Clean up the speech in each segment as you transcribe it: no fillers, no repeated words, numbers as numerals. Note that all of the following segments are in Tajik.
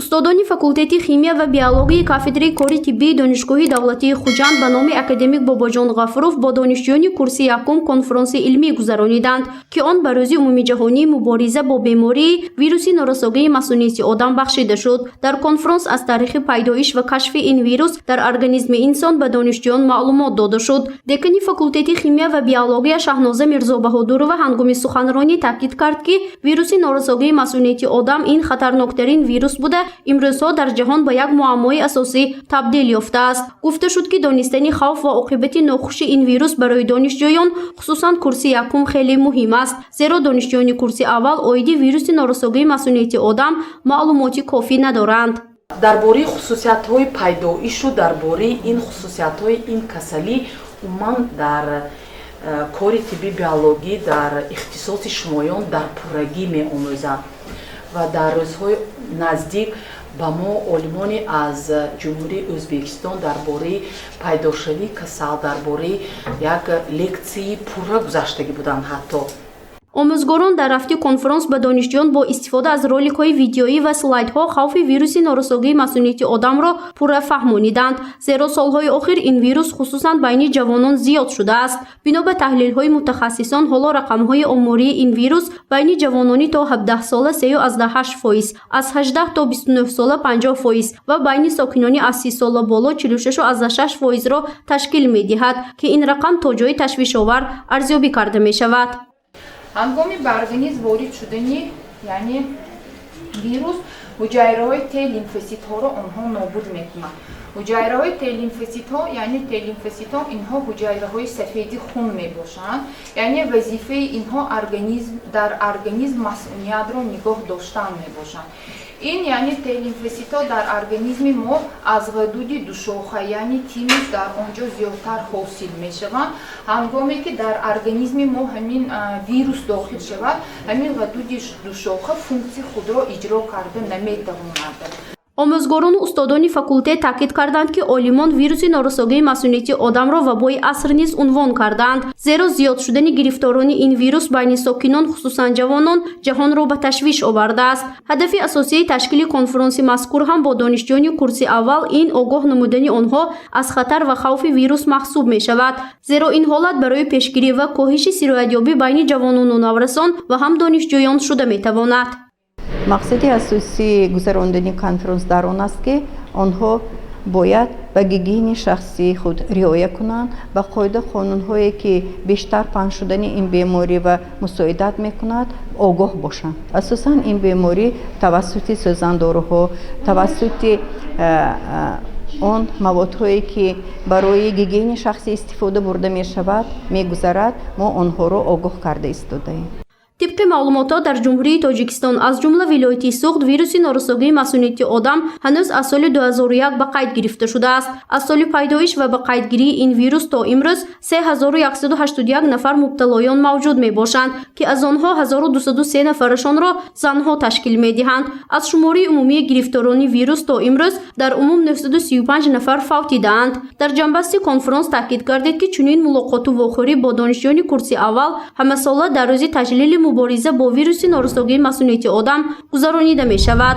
устодони факултети химия ва биологияи кафедраи кори тиббии донишгоҳи давлатии Хуҷанд ба номи академик Бобоҷон Ғафуров бо донишҷӯёни курси якум конфронси илмӣ гузарониданд, ки он ба рӯзи умумиҷаҳонии мубориза бо бемории вируси норасогии масъулияти одам бахшида шуд. Дар конфронс аз таърихи пайдоиш ва кашфи ин вирус дар организми инсон ба донишҷӯён маълумот дода шуд. Декани факултети химия ва биология Шаҳноза Мирзобаҳодурова ҳангоми суханронӣ таъкид кард, ки вируси норасогии масъулияти одам ин хатарноктарин вирус буда имрӯзҳо дар ҷаҳон ба як муаммои асосӣ табдил ёфтааст. Гуфта шуд, ки донистани хавф ва оқибати нохуши ин вирус барои донишҷӯён, хусусан курси якум хеле муҳим аст, зеро донишҷӯёни курси аввал оиди вируси норасогии масъулияти одам маълумоти кофӣ надоранд. дар бораи хусусиятҳои пайдоишу дар бораи ин хусусиятҳои ин касалӣ умуман дар кори тибби биологӣ дар ихтисоси шумоён дар пуррагӣ меомӯзанд ва дар рӯзҳои наздик ба мо олимони аз ҷумҳурии Ӯзбекистон дар бораи пайдошавии касал дар бораи як лексияи пурра гузаштагӣ буданд. ҳатто омӯзгорон дар рафти конфронс ба донишҷӯён бо истифода аз роликҳои видеоӣ ва слайдҳо хавфи вируси норасогии масъулияти одамро пурра фаҳмониданд, зеро солҳои охир ин вирус хусусан байни ҷавонон зиёд шудааст. Бино ба таҳлилҳои мутахассисон, ҳоло рақамҳои оммории ин вирус байни ҷавонони то 17 сола 3,8%, аз 18 то 29 сола 50% ва байни сокинони аз 30 сола боло 46,6%-ро ташкил медиҳад, ки ин рақам то ҷои ташвишовар арзёбӣ карда мешавад. ҳангоми ба организм ворид шудани яъне вирус ҳуҷайраҳои Т-лимфоситҳоро онҳо нобуд мекунанд. ҳуҷайраҳои Т-лимфоситҳо яъне Т-лимфоситҳо инҳо ҳуҷайраҳои сафеди хун мебошанд, яъне вазифаи инҳо дар организм масъулиятро нигоҳ доштан мебошанд. ин яъне Т-лимфоситҳо дар организми мо аз ғадуди душоха яъне тимис дар онҷо зиёдтар ҳосил мешаванд. ҳангоме ки дар организми мо ҳамин вирус дохил шавад, ҳамин ғадуди душоха функсияи худро иҷро карда наметавонад. омӯзгорону устодони факултет таъкид карданд, ки олимон вируси норасогии масъулияти одамро вабои аср низ унвон карданд, зеро зиёд шудани гирифторони ин вирус байни сокинон, хусусан ҷавонон, ҷаҳонро ба ташвиш овардааст. ҳадафи асосии ташкили конфронси мазкур ҳам бо донишҷӯёни курси аввал ин огоҳ намудани онҳо аз хатар ва хавфи вирус маҳсуб мешавад, зеро ин ҳолат барои пешгирӣ ва коҳиши сироятёбӣ байни ҷавонону наврасон ва ҳам донишҷӯён шуда метавонад. мақсади асосии гузарондани конфронс дар он аст, ки онҳо бояд ба гигиени шахсии худ риоя кунанд, ба қоида қонунҳое ки бештар паҳн шудани ин беморӣ ва мусоидат мекунад огоҳ бошанд. асосан ин беморӣ тавассути сӯзандоруҳо, тавассути он маводҳое ки барои гигиени шахсӣ истифода бурда мешавад мегузарад, мо онҳоро огоҳ карда истодаем. طبق معلومات در جمهوری تاجیکستان از جمله ولایت سوخت ویروس نارسایی مسئولیتی آدم هنوز از سال 2001 به قید گرفته شده است. از سال پیدایش و به قیدگیری این ویروس تا امروز 3181 نفر مبتلایان موجود می باشند که از آنها 1203 نفرشان را زنها تشکیل می دهند. از شماره عمومی گرفتاران ویروس تا امروز در عموم 935 نفر فوت دیدند. در جنبسته کنفرانس تاکید گردید که چنین ملاقات و واخوری با دانشجویان کورس اول همه ساله در روز تجلیل مبارزه با ویروس نارسایی مسئولیتی آدم گذرانیده می شود.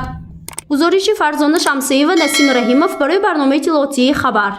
گزارش فرزانه شمسیه و نسیم رحیمов برای برنامه اطلاعاتی خبر.